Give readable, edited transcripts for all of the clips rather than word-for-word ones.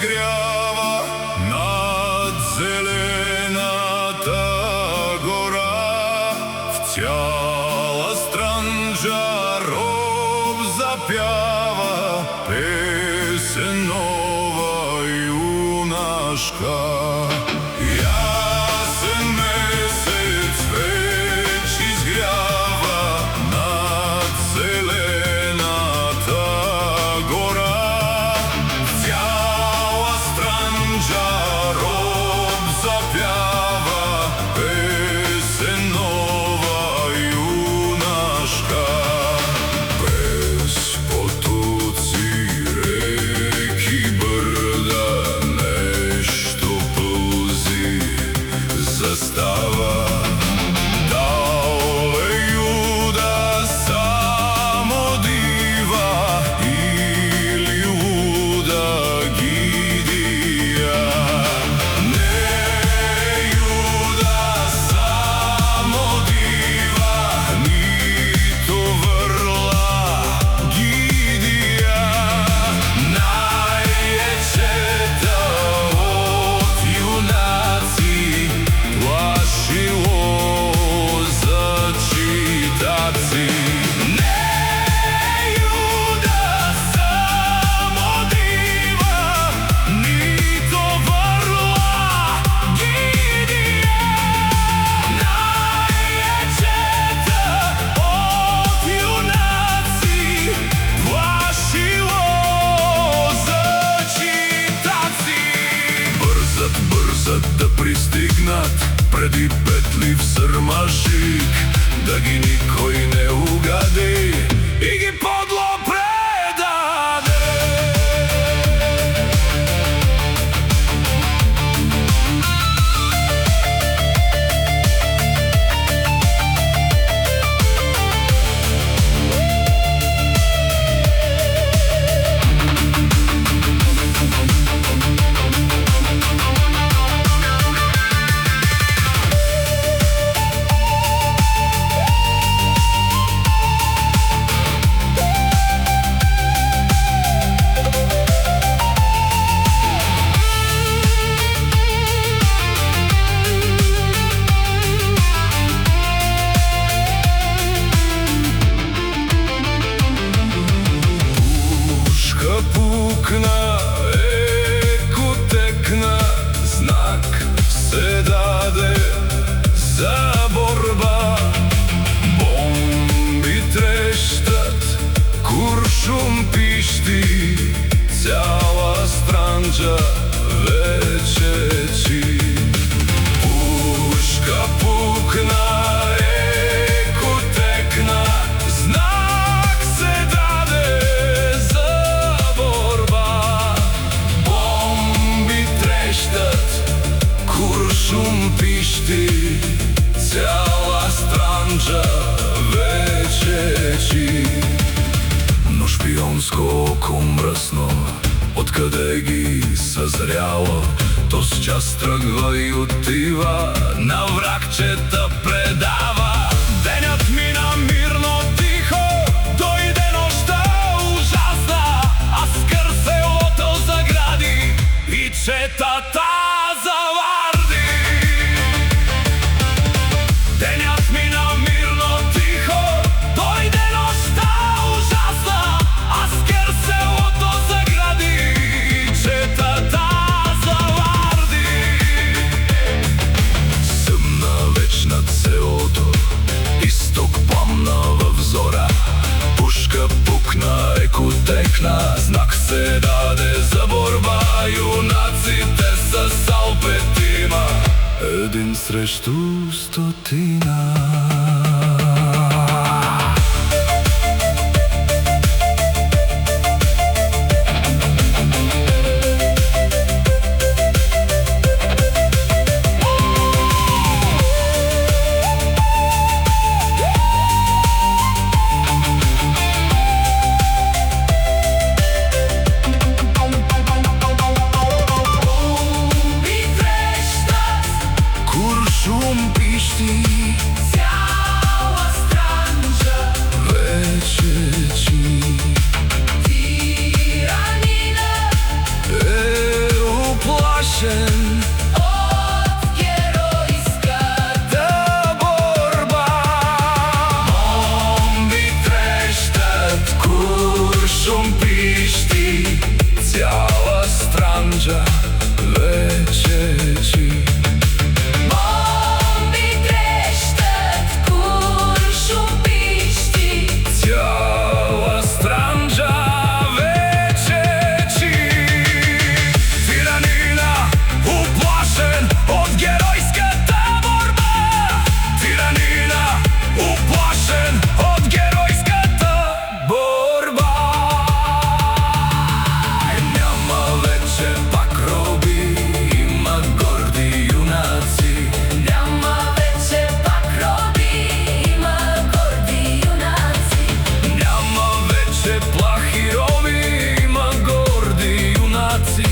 изгрява над зелената гора. В цяла странджа роб запява песен нова юнашка. Јасен месец веч изгрява над зелената гора. В цяла странджа роб запява песен нова юнашка. Без потоци, реки, брда, нешто пълзи, застава. Дале јуда само дива или луда гидија. Не јуда само дива, нито врла гидија. Најечета од јунаци плашило за читаци. Не јуда само дива, нито врла гидија. Најечета од јунаци плашило за читаци. Брзат да пристигнат преди петлив срмашик, да ги никој не угади и ги подло предаде. Пушка пукна, еко текна, знак се даде за борба. Бомби трештат, куршум пишти, цяла странджа вече чи. Пушка пукна, еко текна, знак се даде за борба. Бомби трештат, куршум пишти, цяла странджа вече чи. Но шпионско око мръсно, откъде ги съзряло, то с час тръгва и отива, на врагчета предава. Денят мина мирно, тихо, дойде нощта ужасна, а скър селото загради и четата заварди. Денят мина мирно, тихо, дойде нощта ужасна, а скър селото загради и четата заварди. Съмна веч над селото, исток пламна в зора. Пушка пукна, еко текна, знак се даде за борба. Юнаците са салпетима, един срещу стотина. Куршум пишти, уплашен од геројската борба. Бомби трештат, куршум пишти, цяла Странџа вече чи. Бомби трештат, куршум пишти, Цяла Странџа вече чи. Тиранина уплашен од геројската борба. Тиранина уплашен од геројската борба. Няма вече пак роби, има горди јунаци. Няма вече пак роби, има горди јунаци. Няма вече плахи роби, има горди јунаци.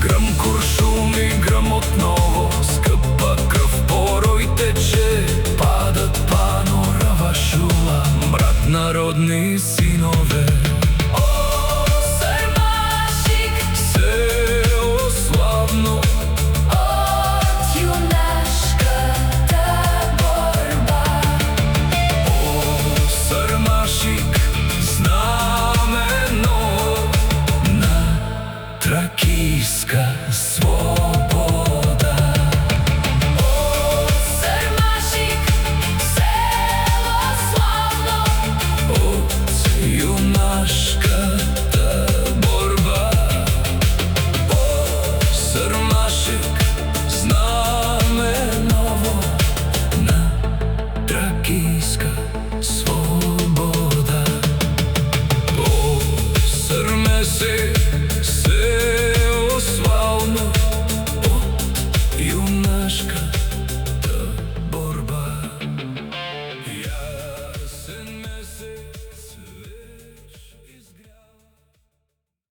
Грм куршуми, грм отново, скъпа кръв порой тече. Падат панорава шула, брат народни синове. О, Сармашик, Село славно од јунашката борба. О, Сармашик, знамено на тракийска свобода.